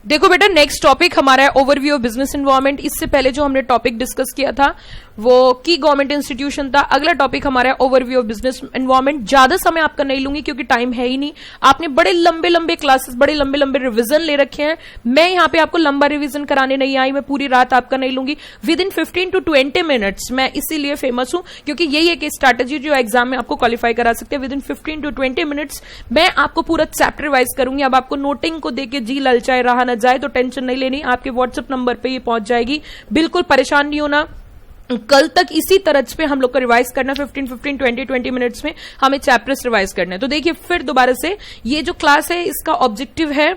देखो बेटा, next topic हमारा है ओवरव्यू ऑफ बिजनेस एनवायरनमेंट। इससे पहले जो हमने टॉपिक डिस्कस किया था वो की गवर्नमेंट इंस्टीट्यूशन था। अगला टॉपिक हमारा है ओवरव्यू ऑफ बिजनेस एनवायरनमेंट। ज्यादा समय आपका नहीं लूंगी क्योंकि टाइम है ही नहीं। आपने बड़े लंबे लंबे क्लासेस, बड़े लंबे लंबे रिवीजन ले रखे हैं। मैं यहाँ पे आपको लंबा रिवीजन कराने नहीं आई, मैं पूरी रात आपका नहीं लूंगी। विद इन 15 to 20 मिनट्स मैं इसीलिए फेमस हूं क्योंकि यही एक स्ट्रैटेजी जो एग्जाम में आपको क्वालिफाई करा सकते हैं। विद इन 15 to 20 मिनट्स मैं आपको पूरा चैप्टर रिवाइज करूंगी। अब आपको नोटिंग को देके जी ललचाए रहा ना जाए तो टेंशन नहीं लेनी, आपके व्हाट्सएप नंबर पे ये पहुंच जाएगी। बिल्कुल परेशान नहीं होना। कल तक इसी तरह पे हम लोग को रिवाइज करना, 15 20 मिनट्स में हमें चैप्टर्स रिवाइज करना है। तो देखिए फिर दोबारा से ये जो क्लास है इसका ऑब्जेक्टिव है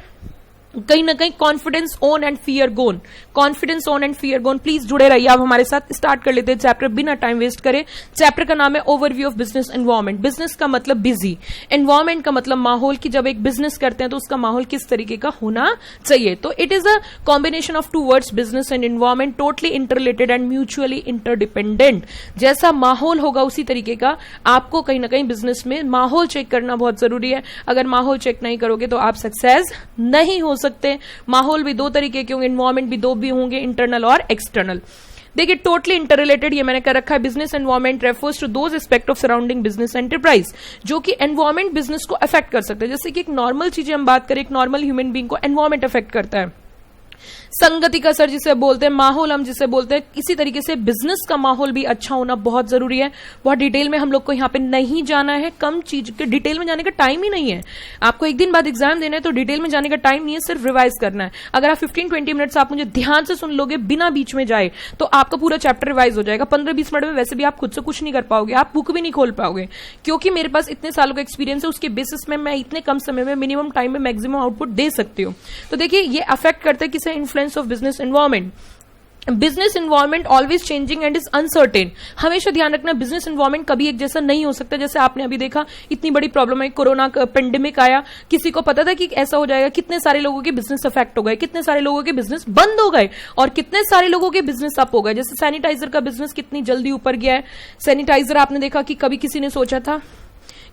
कहीं ना कहीं confidence on and fear gone. Confidence on and fear gone. Please जुड़े रहिए आप हमारे साथ। स्टार्ट कर लेते हैं चैप्टर बिना टाइम वेस्ट करे। चैप्टर का नाम है overview of business environment. Business का मतलब बिजी, एनवायरनमेंट का मतलब माहौल की जब एक बिजनेस करते हैं तो उसका माहौल किस तरीके का होना चाहिए। तो it is a combination of two words, business and environment, totally interrelated and mutually interdependent. जैसा माहौल होगा उसी तरीके का आपको कहीं ना कहीं बिजनेस में माहौल चेक करना बहुत जरूरी है। अगर माहौल चेक नहीं करोगे तो आप सक्सेस नहीं हो सकते। माहौल भी दो तरीके के होंगे, एनवायरनमेंट भी दो भी होंगे, इंटरनल और एक्सटर्नल। देखिए टोटली इंटररिलेटेड ये मैंने कर रखा है। Business environment refers to those aspect of surrounding business enterprise जो कि एनवायरनमेंट बिजनेस को अफेक्ट कर सकते हैं। जैसे कि एक नॉर्मल चीजें हम बात करें, एक नॉर्मल ह्यूमन बीइंग को एनवायरनमेंट अफेक्ट करता है। संगति का असर जिसे बोलते हैं, माहौल हम जिसे बोलते हैं, इसी तरीके से बिजनेस का माहौल भी अच्छा होना बहुत जरूरी है। बहुत डिटेल में हम लोग को यहाँ पे नहीं जाना है, कम चीज के डिटेल में जाने का टाइम ही नहीं है। आपको एक दिन बाद एग्जाम देना है तो डिटेल में जाने का टाइम नहीं है, सिर्फ रिवाइज करना है। अगर आप 15-20 मिनट्स आप मुझे ध्यान से सुन लोगे बिना बीच में जाए तो आपका पूरा चैप्टर रिवाइज हो जाएगा। 15-20 मिनट में वैसे भी आप खुद से कुछ नहीं कर पाओगे, आप बुक भी नहीं खोल पाओगे क्योंकि मेरे पास इतने सालों का एक्सपीरियंस है। उसके बेसिस में मैं इतने कम समय में मिनिमम टाइम में मैक्सिमम आउटपुट दे सकती हूँ। तो देखिए ये अफेक्ट करते हैं किसे, influence of business environment. Business environment always changing and is uncertain. हमेशा ध्यान रखना बिजनेस एनवायरनमेंट कभी एक जैसा नहीं हो सकता। जैसे आपने अभी देखा इतनी बड़ी प्रॉब्लम है, कोरोना पेंडेमिक आया, किसी को पता था कि ऐसा हो जाएगा? कितने सारे लोगों के बिजनेस अफेक्ट हो गए, कितने सारे लोगों के बिजनेस बंद हो गए और कितने सारे लोगों के बिजनेस अप हो गए। जैसे सैनिटाइजर का बिजनेस कितनी जल्दी ऊपर गया है। सैनिटाइजर आपने देखा कि कभी किसी ने सोचा था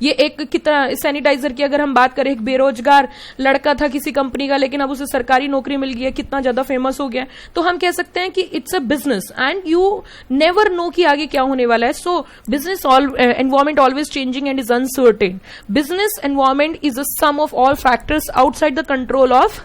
ये एक कितना सैनिटाइजर की अगर हम बात करें, एक बेरोजगार लड़का था किसी कंपनी का लेकिन अब उसे सरकारी नौकरी मिल गई है, कितना ज्यादा फेमस हो गया। तो हम कह सकते हैं कि it's a business and you never know कि आगे क्या होने वाला है। So business environment always changing and is uncertain. Business environment is a sum of all factors outside the control of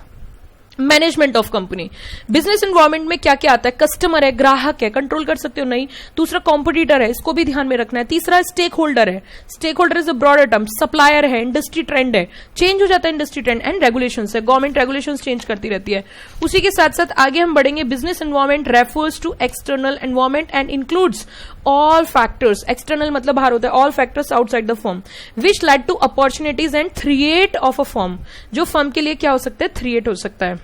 management of company. Business environment में क्या क्या आता है? कस्टमर है, ग्राहक है, कंट्रोल कर सकते हो नहीं। दूसरा कॉम्पिटिटर है, इसको भी ध्यान में रखना है। तीसरा स्टेक होल्डर है, stake holder is a broader term. Supplier है, इंडस्ट्री ट्रेंड है, चेंज हो जाता है इंडस्ट्री ट्रेंड। एंड रेगुलेशंस है, गवर्नमेंट रेगुलेशंस चेंज करती रहती है। उसी के साथ साथ आगे हम बढ़ेंगे। Business environment refers to external environment and includes all factors. External मतलब बाहर होता है, all factors outside the firm which led to opportunities and threat of a firm. जो फर्म के लिए क्या हो सकता है? थ्रिएट हो सकता है।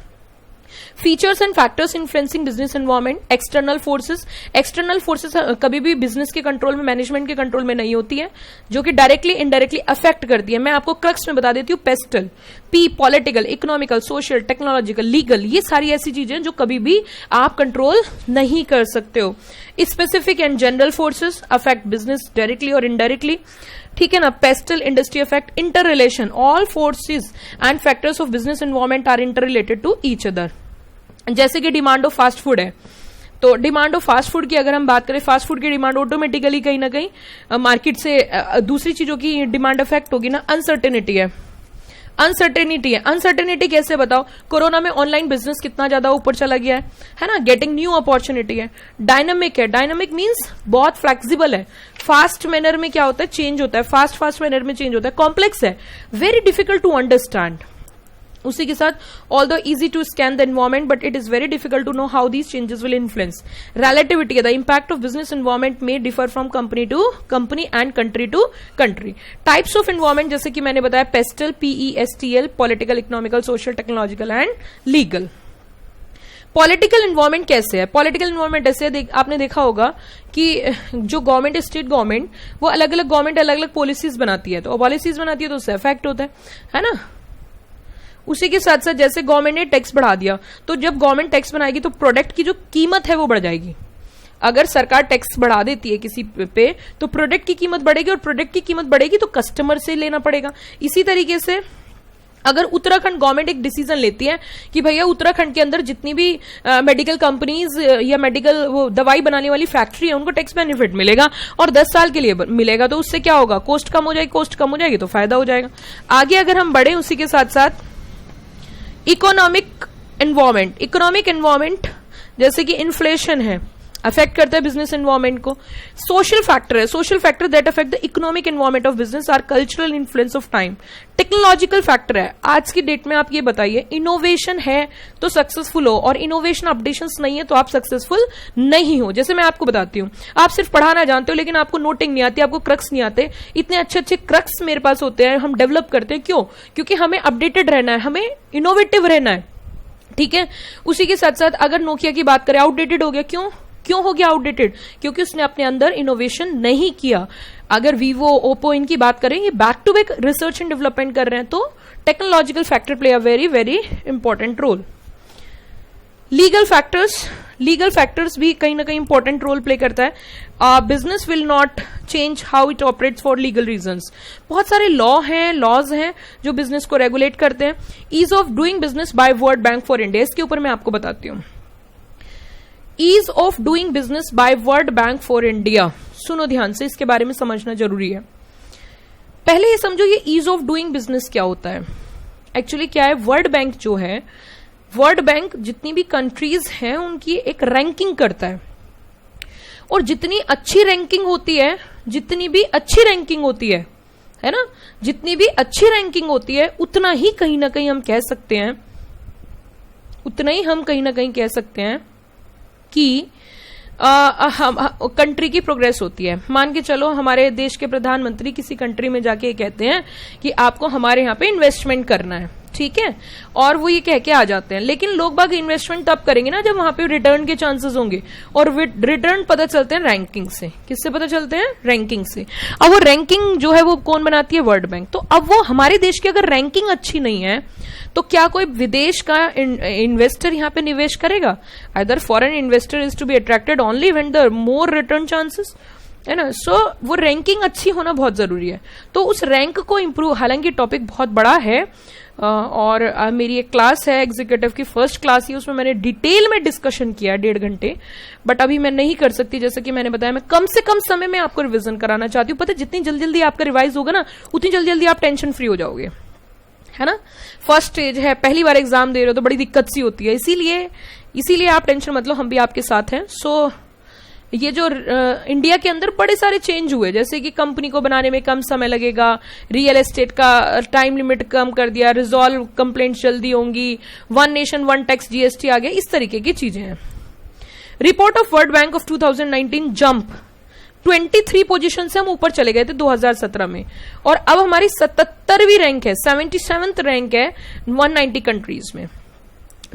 Features and factors influencing business environment. External forces, external forces कभी भी बिजनेस के कंट्रोल में, मैनेजमेंट के कंट्रोल में नहीं होती है, जो कि डायरेक्टली इनडायरेक्टली अफेक्ट करती है। मैं आपको क्रक्स में बता देती हूँ। Pastel, P political, economical, social, technological, legal, ये सारी ऐसी चीजें जो कभी भी आप कंट्रोल नहीं कर सकते हो। Specific and general forces affect business directly और इनडायरेक्टली, ठीक है ना। PESTEL, industry affect, inter relation, all forces and factors of business environment are inter related to each other. जैसे कि डिमांड ऑफ फास्ट फूड है, तो डिमांड ऑफ फास्ट फूड की अगर हम बात करें, फास्ट फूड की डिमांड ऑटोमेटिकली कहीं ना कहीं मार्केट से दूसरी चीजों की डिमांड अफेक्ट होगी ना। अनसर्टेनिटी है, अनसर्टेनिटी है। अनसर्टेनिटी कैसे बताओ? कोरोना में ऑनलाइन बिजनेस कितना ज्यादा ऊपर चला गया है ना। गेटिंग न्यू अपॉर्चुनिटी है। डायनामिक है, डायनामिक मींस बहुत फ्लेक्सिबल है। फास्ट मैनर में क्या होता है? चेंज होता है, फास्ट मैनर में चेंज होता है। कॉम्प्लेक्स है, वेरी डिफिकल्ट टू अंडरस्टैंड। उसी के साथ although easy to scan the environment but it is very difficult to know how these changes will influence. Relativity है, the impact of business environment में differ from company to company and country to country. Types of environment जैसे कि मैंने बताया, PESTLE, PESTL, political, economical, social, technological and legal. Political environment कैसे है? Political environment ऐसे है, आपने देखा होगा कि जो गवर्नमेंट है, स्टेट गवर्नमेंट, वो अलग अलग गवर्नमेंट अलग अलग पॉलिसीज बनाती है, तो पॉलिसीज बनाती है तो उससे अफेक्ट होता है ना। उसी के साथ साथ जैसे गवर्नमेंट ने टैक्स बढ़ा दिया, तो जब गवर्नमेंट टैक्स बनाएगी तो प्रोडक्ट की जो कीमत है वो बढ़ जाएगी। अगर सरकार टैक्स बढ़ा देती है किसी पे तो प्रोडक्ट की कीमत बढ़ेगी, और प्रोडक्ट की कीमत बढ़ेगी तो कस्टमर से लेना पड़ेगा। इसी तरीके से अगर उत्तराखंड गवर्नमेंट एक डिसीजन लेती है कि भैया उत्तराखंड के अंदर जितनी भी मेडिकल कंपनीज या मेडिकल वो दवाई बनाने वाली फैक्ट्री है उनको टैक्स बेनिफिट मिलेगा और 10 साल के लिए मिलेगा, तो उससे क्या होगा, कॉस्ट कम हो जाएगी, कॉस्ट कम हो जाएगी तो फायदा हो जाएगा। आगे अगर हम बढ़े उसी के साथ साथ इकोनॉमिक एनवायरमेंट जैसे कि इन्फ्लेशन है, अफेक्ट करता है बिजनेस एनवायरमेंट को। Social factor that affect the economic environment of business are cultural influence of time. Technological factor है, आज की डेट में आप ये बताइए इनोवेशन है तो सक्सेसफुल हो और इनोवेशन अपडेशंस नहीं है तो आप सक्सेसफुल नहीं हो। जैसे मैं आपको बताती हूँ, आप सिर्फ पढ़ाना जानते हो लेकिन आपको नोटिंग नहीं आती, आपको क्रक्स नहीं आते। इतने अच्छे अच्छे क्रक्स मेरे पास होते हैं, हम डेवलप करते हैं, क्यों? क्योंकि हमें अपडेटेड रहना है, हमें इनोवेटिव रहना है, ठीक है। उसी के साथ साथ अगर नोकिया की बात करें, आउटडेटेड हो गया, क्यों हो गया आउटडेटेड? क्योंकि उसने अपने अंदर इनोवेशन नहीं किया। अगर वीवो, ओप्पो इनकी बात करें, ये back to back research and development कर रहे हैं, तो technological factor play a very very important role. Legal factors भी कहीं ना कहीं इंपॉर्टेंट रोल प्ले करता है। Business will not change how it operates for legal reasons. बहुत सारे लॉज हैं जो बिजनेस को रेगुलेट करते हैं। Ease of doing business by World Bank for India, इसके ऊपर मैं आपको बताती हूँ। Ease of doing business by World Bank for India, सुनो ध्यान से, इसके बारे में समझना जरूरी है। पहले ये समझो ये ईज ऑफ डूइंग बिजनेस क्या होता है। एक्चुअली क्या है, वर्ल्ड बैंक जो है, वर्ल्ड बैंक जितनी भी कंट्रीज हैं उनकी एक रैंकिंग करता है और जितनी अच्छी रैंकिंग होती है, जितनी भी अच्छी रैंकिंग होती है ना, जितनी भी अच्छी रैंकिंग होती है उतना ही कहीं ना कहीं हम कह सकते हैं, उतना ही हम कहीं ना कहीं कह सकते हैं कि कंट्री की प्रोग्रेस होती है। मान के चलो हमारे देश के प्रधानमंत्री किसी कंट्री में जाके कहते हैं कि आपको हमारे यहाँ पे इन्वेस्टमेंट करना है, ठीक है, और वो ये कह के आ जाते हैं, लेकिन लोग बाग इन्वेस्टमेंट तब करेंगे ना जब वहां पे रिटर्न के चांसेस होंगे, और रिटर्न पता चलते हैं रैंकिंग से। किससे पता चलते हैं? रैंकिंग से। अब वो रैंकिंग जो है वो कौन बनाती है? World bank. तो अब वो हमारे देश की अगर रैंकिंग अच्छी नहीं है तो क्या कोई विदेश का इन्वेस्टर यहाँ पे निवेश करेगा? Either foreign investor is to be attracted only when there more return chances, है ना। सो वो रैंकिंग अच्छी होना बहुत जरूरी है। तो उस रैंक को इंप्रूव, हालांकि टॉपिक बहुत बड़ा है और मेरी एक क्लास है एग्जीक्यूटिव की, फर्स्ट क्लास ही, उसमें मैंने डिटेल में डिस्कशन किया 1.5 घंटे, बट अभी मैं नहीं कर सकती। जैसे कि मैंने बताया, मैं कम से कम समय में आपको रिवीजन कराना चाहती हूँ। पता है जितनी जल्दी जल्दी आपका रिवाइज होगा ना, उतनी जल्दी जल्दी आप टेंशन फ्री हो जाओगे, है ना। फर्स्ट स्टेज है, पहली बार एग्जाम दे रहे हो तो बड़ी दिक्कत सी होती है, इसीलिए आप टेंशन मत लो, हम भी आपके साथ हैं। सो ये जो इंडिया के अंदर बड़े सारे चेंज हुए, जैसे कि कंपनी को बनाने में कम समय लगेगा, रियल एस्टेट का टाइम लिमिट कम कर दिया, रिजॉल्व कंप्लेंट्स जल्दी होंगी, 1 नेशन 1 टैक्स जीएसटी आ गया, इस तरीके की चीजें हैं। Report of world bank of 2019 jump 23 position से हम ऊपर चले गए थे 2017 में, और अब हमारी 77वीं रैंक है, 77th रैंक है 190 कंट्रीज में।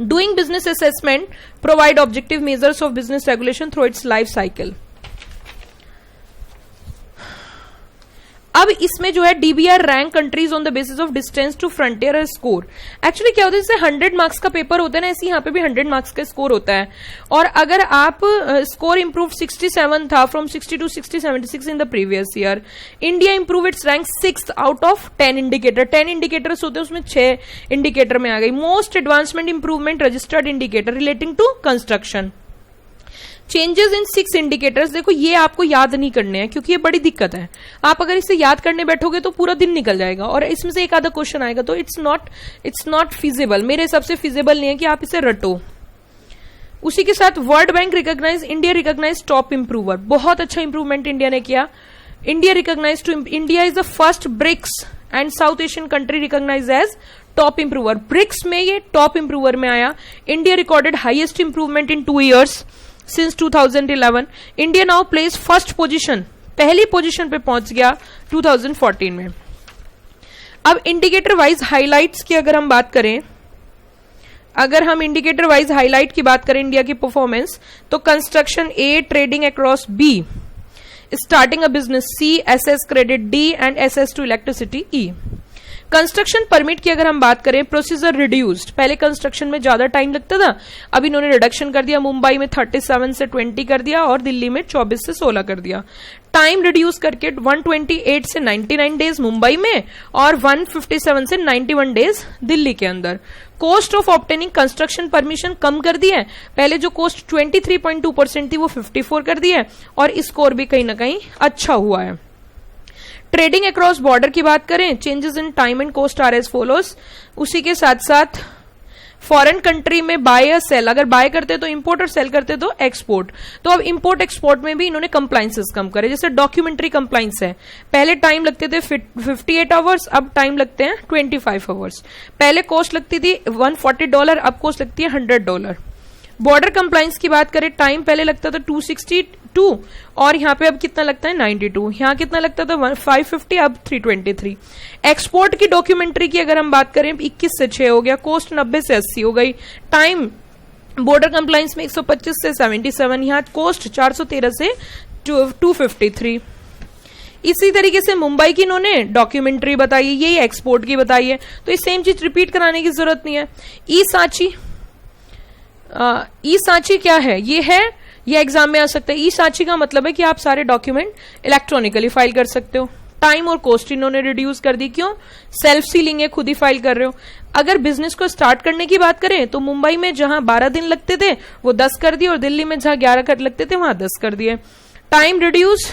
Doing business assessment provide objective measures of business regulation through its life cycle. अब इसमें जो है DBR rank countries on the basis of distance to frontier score. Actually क्या होता है, जैसे 100 मार्क्स का पेपर होता है ना, ऐसे यहाँ पे भी 100 मार्क्स का स्कोर होता है। और अगर आप स्कोर इंप्रूव 67 था from 60 to 76 in the previous year, India improve its rank 6th out of 10 indicator. 10 indicators होते हैं, उसमें 6 इंडिकेटर में आ गई। Most advancement improvement registered indicator relating to construction. Changes in 6 indicators, देखो ये आपको याद नहीं करने हैं क्योंकि ये बड़ी दिक्कत है। आप अगर इसे याद करने बैठोगे तो पूरा दिन निकल जाएगा और इसमें से एक आधा क्वेश्चन आएगा, तो इट्स नॉट फिजिबल, मेरे हिसाब से फिजिबल नहीं है कि आप इसे रटो। उसी के साथ World Bank recognise, India recognise top improver, बहुत अच्छा इंप्रूवमेंट इंडिया ने किया। India recognise too, India is the first BRICS and South Asian country recognise as top improver. BRICS में ये टॉप इंप्रूवर में आया। India recorded highest improvement in 2 years since 2011. India now place first position, पहली position पे पहुंच गया 2014 में। अब इंडिकेटर वाइज हाइलाइट्स की अगर हम बात करें, अगर हम इंडिकेटर वाइज हाइलाइट की बात करें इंडिया की परफॉर्मेंस, तो construction A, trading across B, starting a business C, SS credit D and SS to electricity E। Construction permit की अगर हम बात करें, प्रोसीजर रिड्यूस्ड, पहले कंस्ट्रक्शन में ज्यादा टाइम लगता था, अब इन्होंने रिडक्शन कर दिया, मुंबई में 37 से 20 कर दिया और दिल्ली में 24 से 16 कर दिया। टाइम रिड्यूस करके 128 से 99 डेज मुंबई में और 157 से 91 डेज दिल्ली के अंदर। Cost of obtaining construction permission कम कर दी है, पहले जो कॉस्ट 23.2% थी वो 54 कर दी है और स्कोर भी कहीं ना कहीं अच्छा हुआ है। ट्रेडिंग अक्रॉस बॉर्डर की बात करें, changes in time and cost are as follows. उसी के साथ साथ फॉरेन कंट्री में बाय या सेल, अगर बाय करते तो इंपोर्ट और सेल करते तो एक्सपोर्ट। तो अब इंपोर्ट एक्सपोर्ट में भी इन्होंने कंप्लाइंसेस कम करे, जैसे डॉक्यूमेंट्री कंप्लाइंस है, पहले टाइम लगते थे 58 आवर्स, अब टाइम लगते हैं 25 आवर्स। पहले कॉस्ट लगती थी $140, अब कॉस्ट लगती है $100। बॉर्डर कंप्लाइंस की बात करें, टाइम पहले लगता था 262 और यहाँ पे अब कितना लगता है 92, यहाँ कितना लगता था 550, अब 323। एक्सपोर्ट की डॉक्यूमेंट्री की अगर हम बात करें 21 से 6 हो गया, कॉस्ट 90 से 80 हो गई। टाइम बॉर्डर कंप्लाइंस में 125 से 77, यहाँ कॉस्ट 413 से 253। इसी तरीके से मुंबई की इन्होंने डॉक्यूमेंट्री बताई है, यही एक्सपोर्ट की बताई है, तो ये सेम चीज रिपीट कराने की जरूरत नहीं है। ई सांची क्या है, ये एग्जाम में आ सकता है। ई सांची का मतलब है कि आप सारे डॉक्यूमेंट इलेक्ट्रॉनिकली फाइल कर सकते हो। टाइम और कॉस्ट इन्होंने रिड्यूस कर दी, क्यों? सेल्फ सीलिंग है, खुद ही फाइल कर रहे हो। अगर बिजनेस को स्टार्ट करने की बात करें तो मुंबई में जहां 12 दिन लगते थे वो 10 कर दिए और दिल्ली में जहां 11 लगते थे वहां 10 कर दिए। टाइम रिड्यूस,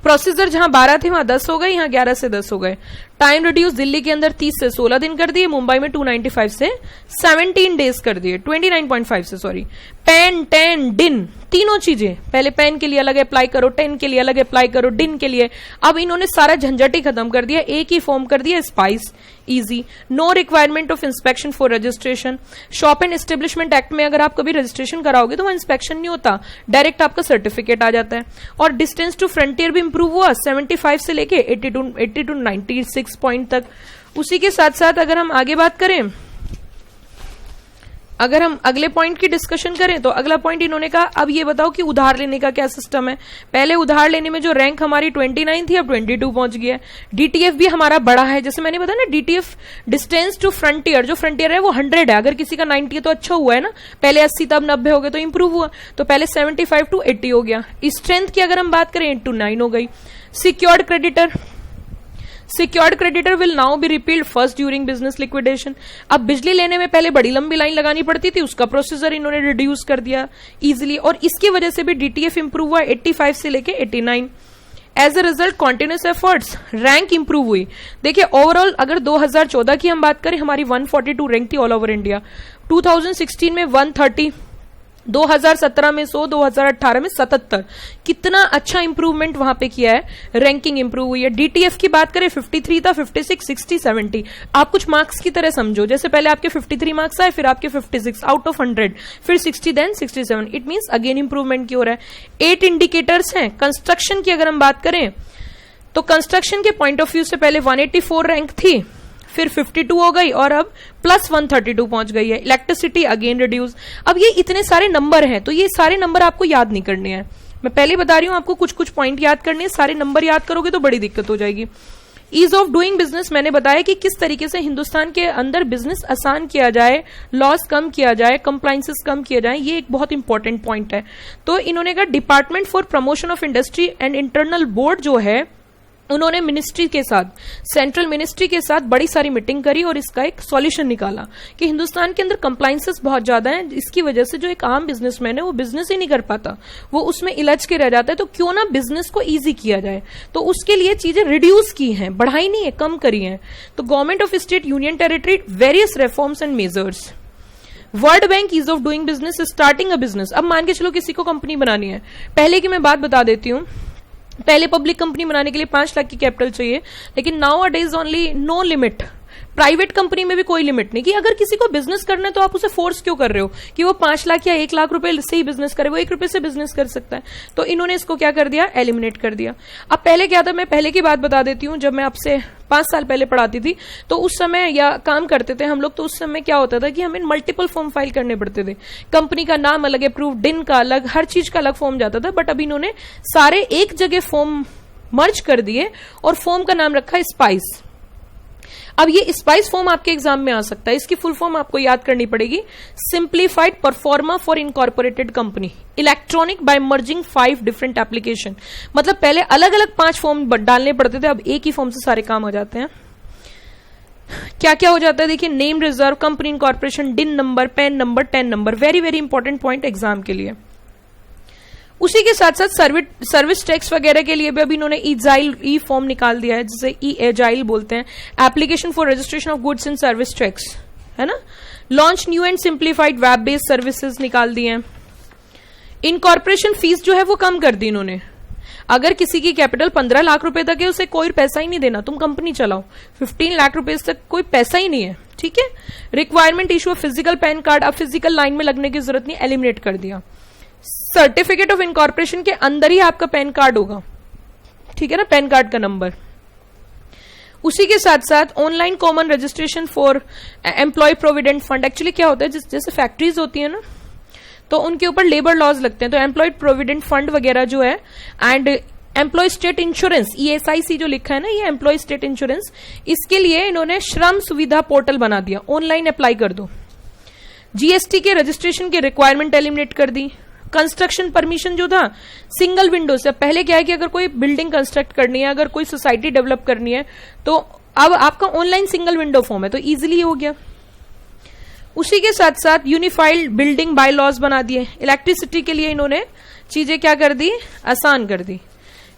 प्रोसीजर जहां 12 थे वहां 10 हो गए, यहां 11 से 10 हो गए। टाइम रिड्यूस दिल्ली के अंदर 30 से 16 दिन कर दिए, मुंबई में 295 से 17 डेज कर दिए, 29.5 से सॉरी। पेन, टेन, डिन, तीनों चीजें, पहले पेन के लिए अलग अप्लाई करो, टेन के लिए अलग अप्लाई करो, डिन के लिए, अब इन्होंने सारा झंझट ही खत्म कर दिया, एक ही फॉर्म कर दिया, SPICe, easy. No requirement of inspection for registration. Shop and establishment act में अगर आप कभी रजिस्ट्रेशन कराओगे तो वहां इंस्पेक्शन नहीं होता, डायरेक्ट आपका सर्टिफिकेट आ जाता है। और डिस्टेंस टू फ्रंटियर भी इंप्रूव हुआ, 75 से लेके 80 टू 96 पॉइंट तक। उसी के साथ साथ अगर हम आगे बात करें, अगर हम अगले पॉइंट की डिस्कशन करें तो अगला पॉइंट इन्होंने कहा, अब ये बताओ कि उधार लेने का क्या सिस्टम है। पहले उधार लेने में जो रैंक हमारी 29 थी अब 22 पहुंच गया है। डीटीएफ भी हमारा बड़ा है, जैसे मैंने बताया ना, डीटीएफ डिस्टेंस टू फ्रंटियर, जो फ्रंटियर है वो 100 है, अगर किसी का 90 है तो अच्छा हुआ है ना, पहले 80 तब 90 हो गए तो इंप्रूव हुआ, तो पहले 75 टू 80 हो गया। स्ट्रेंथ की अगर हम बात करें 8 to 9 हो गई। Secured creditor, secured creditor will now be repealed first during business liquidation. अब बिजली लेने में पहले बड़ी लंबी लाइन लगानी पड़ती थी, उसका प्रोसीजर इन्होंने रिड्यूस कर दिया इजीली, और इसकी वजह से भी डीटीएफ इंप्रूव हुआ 85 से लेके 89। As a result continuous efforts, rank improve हुई। देखिए ओवरऑल अगर 2014 की हम बात करें, हमारी 142 रैंक थी ऑल ओवर इंडिया, 2016 में 130, 2017 में 100, 2018 में 77। कितना अच्छा इंप्रूवमेंट वहां पे किया है, रैंकिंग इंप्रूव हुई है। डीटीएफ की बात करें 53 था, 56, 60, 70। आप कुछ मार्क्स की तरह समझो, जैसे पहले आपके 53 मार्क्स आए, फिर आपके 56 आउट ऑफ 100, फिर 60, then 67। It means again improvement की हो रहा है। 8 इंडिकेटर्स हैं। कंस्ट्रक्शन की अगर हम बात करें तो कंस्ट्रक्शन के पॉइंट ऑफ व्यू से पहले 184 रैंक थी, फिर 52 हो गई और अब प्लस 132 पहुंच गई है। Electricity again reduce. अब ये इतने सारे नंबर हैं, तो ये सारे नंबर आपको याद नहीं करने हैं, मैं पहले बता रही हूं, आपको कुछ कुछ पॉइंट याद करने हैं, सारे नंबर याद करोगे तो बड़ी दिक्कत हो जाएगी। ईज ऑफ डूइंग बिजनेस, मैंने बताया कि किस तरीके से हिंदुस्तान के अंदर बिजनेस आसान किया जाए, लॉस कम किया जाए, कंप्लाइंसेस कम किया जाए, ये एक बहुत इंपॉर्टेंट पॉइंट है। तो इन्होंने कहा department for promotion of industry and internal board जो है, उन्होंने मिनिस्ट्री के साथ, सेंट्रल मिनिस्ट्री के साथ बड़ी सारी मीटिंग करी और इसका एक सॉल्यूशन निकाला कि हिंदुस्तान के अंदर कंप्लाइंसेस बहुत ज्यादा हैं, इसकी वजह से जो एक आम बिजनेसमैन है वो बिजनेस ही नहीं कर पाता, वो उसमें इलझ के रह जाता है। तो क्यों ना बिजनेस को इजी किया जाए, तो उसके लिए चीजें रिड्यूस की हैं, बढ़ाई नहीं है, कम करी हैं। तो government of state union territory various reforms and measures. World Bank ease of doing business, starting a business. अब मान के चलो किसी को कंपनी बनानी है, पहले की मैं बात बता देती हूँ, पहले पब्लिक कंपनी बनाने के लिए 5 लाख की कैपिटल चाहिए, लेकिन nowadays only no limit. Private company में भी कोई लिमिट नहीं कि अगर किसी को बिजनेस करना है तो आप उसे फोर्स क्यों कर रहे हो कि वो 5 लाख या 1 लाख रुपए से ही बिजनेस करे, वो 1 रुपए से बिजनेस कर सकता है। तो इन्होंने इसको क्या कर दिया, एलिमिनेट कर दिया। अब पहले क्या था, मैं पहले की बात बता देती हूँ, जब मैं आपसे 5 साल पहले पढ़ाती थी तो उस समय या काम करते थे हम लोग, तो उस समय क्या होता था कि हमें मल्टीपल फॉर्म फाइल करने पड़ते थे, कंपनी का नाम अलग, अप्रूव, डिन का अलग, हर चीज का अलग फॉर्म जाता था। बट अभी इन्होंने सारे एक जगह फॉर्म मर्ज कर दिए और फॉर्म का नाम रखा स्पाइस। अब ये स्पाइस फॉर्म आपके एग्जाम में आ सकता है, इसकी फुल फॉर्म आपको याद करनी पड़ेगी, simplified proforma for incorporated company electronic by merging 5 different application. मतलब पहले अलग अलग 5 फॉर्म डालने पड़ते थे, अब एक ही फॉर्म से सारे काम हो जाते हैं। क्या क्या हो जाता है देखिए, नेम रिजर्व, कंपनी इनकॉर्पोरेशन, डिन number, pan number, ten number, very very important point exam के लिए। उसी के साथ साथ सर्विस टैक्स वगैरह के लिए भी अभी इन्होंने ई फॉर्म निकाल दिया है, जिसे ई एजाइल बोलते हैं, application for registration of goods and service tax, है ना। Launch new and simplified web based services निकाल दिए हैं। इनकॉर्पोरेशन फीस जो है वो कम कर दी इन्होंने। अगर किसी की कैपिटल 15 लाख रुपए तक है, उसे कोई पैसा ही नहीं देना, तुम कंपनी चलाओ। 15 लाख रुपए तक कोई पैसा ही नहीं है, ठीक है। Requirement issue physical pan card, अब फिजिकल लाइन में लगने की जरूरत नहीं, एलिमिनेट कर दिया। सर्टिफिकेट ऑफ इनकॉर्पोरेशन के अंदर ही आपका पैन कार्ड होगा, ठीक है ना, पैन कार्ड का नंबर। उसी के साथ साथ online common registration for employ provident fund. Actually क्या होता है, जैसे फैक्ट्रीज होती है ना, तो उनके ऊपर लेबर लॉज लगते हैं, तो एम्प्लॉय प्रोविडेंट फंड वगैरह जो है, and employ state insurance, ESIC जो लिखा है ना, ये एम्प्लॉय स्टेट इंश्योरेंस, इसके लिए इन्होंने श्रम सुविधा पोर्टल बना दिया, ऑनलाइन अप्लाई कर दो। GST के रजिस्ट्रेशन की रिक्वायरमेंट एलिमिनेट कर दी। कंस्ट्रक्शन परमिशन जो था सिंगल विंडो से, पहले क्या है कि अगर कोई बिल्डिंग कंस्ट्रक्ट करनी है, अगर कोई सोसाइटी डेवलप करनी है, तो अब आपका ऑनलाइन सिंगल विंडो फॉर्म है, तो इजीली हो गया। उसी के साथ साथ यूनिफाइड बिल्डिंग बाय लॉज बना दिए। इलेक्ट्रिसिटी के लिए इन्होंने चीजें क्या कर दी, आसान कर दी।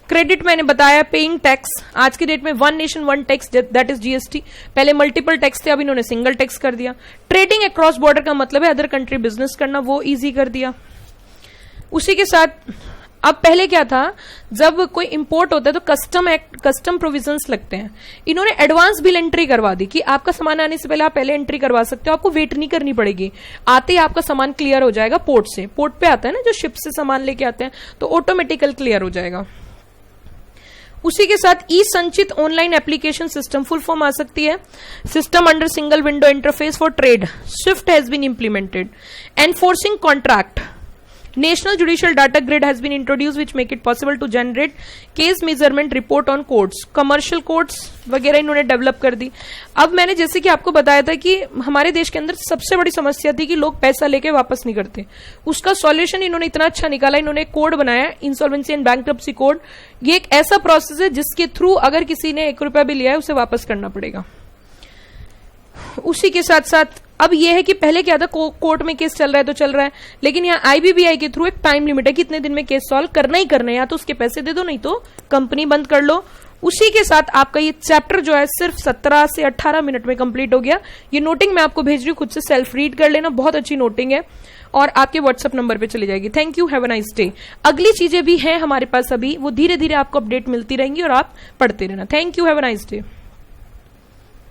क्रेडिट मैंने बताया, पेइंग टैक्स, आज की डेट में 1 nation 1 tax, that is GST। पहले मल्टीपल टैक्स थे, अब इन्होंने सिंगल टैक्स कर दिया। ट्रेडिंग अक्रॉस बॉर्डर का मतलब है अदर कंट्री बिजनेस करना, वो इजी कर दिया। उसी के साथ अब पहले क्या था, जब कोई इंपोर्ट होता है तो कस्टम प्रोविजंस लगते हैं, इन्होंने एडवांस बिल एंट्री करवा दी कि आपका सामान आने से पहले आप पहले एंट्री करवा सकते हो, आपको वेट नहीं करनी पड़ेगी, आते ही आपका सामान क्लियर हो जाएगा पोर्ट से। पोर्ट पे आता है ना, जो शिप से सामान लेके आते हैं, तो ऑटोमेटिकल क्लियर हो जाएगा। उसी के साथ e Sanchit online application system, full form आ सकती है, system under single window interface for trade, SWIFT has been implemented. Enforcing contract, National Judicial Data Grid has been introduced which make it possible to generate case measurement report on courts, commercial courts वगैरह इन्होंने develop कर दी। अब मैंने जैसे कि आपको बताया था कि हमारे देश के अंदर सबसे बड़ी समस्या थी कि लोग पैसा लेके वापस नहीं करते, उसका सॉल्यूशन इन्होंने इतना अच्छा निकाला, इन्होंने एक कोड बनाया, इंसॉल्वेंसी एंड बैंक्रप्सी कोड। ये एक ऐसा प्रोसेस है जिसके थ्रू अगर किसी ने 1 रुपया भी लिया है उसे वापस करना पड़ेगा। उसी के साथ साथ अब यह है कि पहले क्या था, कोर्ट में केस चल रहा है तो चल रहा है, लेकिन यहाँ IBBI के थ्रू एक टाइम लिमिट है, कितने दिन में केस सॉल्व करना ही करना है, या तो उसके पैसे दे दो, नहीं तो कंपनी बंद कर लो। उसी के साथ आपका ये चैप्टर जो है सिर्फ 17 से 18 मिनट में कंप्लीट हो गया। ये नोटिंग मैं आपको भेज रही हूँ, खुद से सेल्फ रीड कर लेना, बहुत अच्छी नोटिंग है और आपके व्हाट्सएप नंबर पे चली जाएगी। Thank you, have a nice day. अगली चीजें भी हैं हमारे पास अभी, वो धीरे धीरे आपको अपडेट मिलती रहेंगी और आप पढ़ते रहना। Thank you, have a nice day.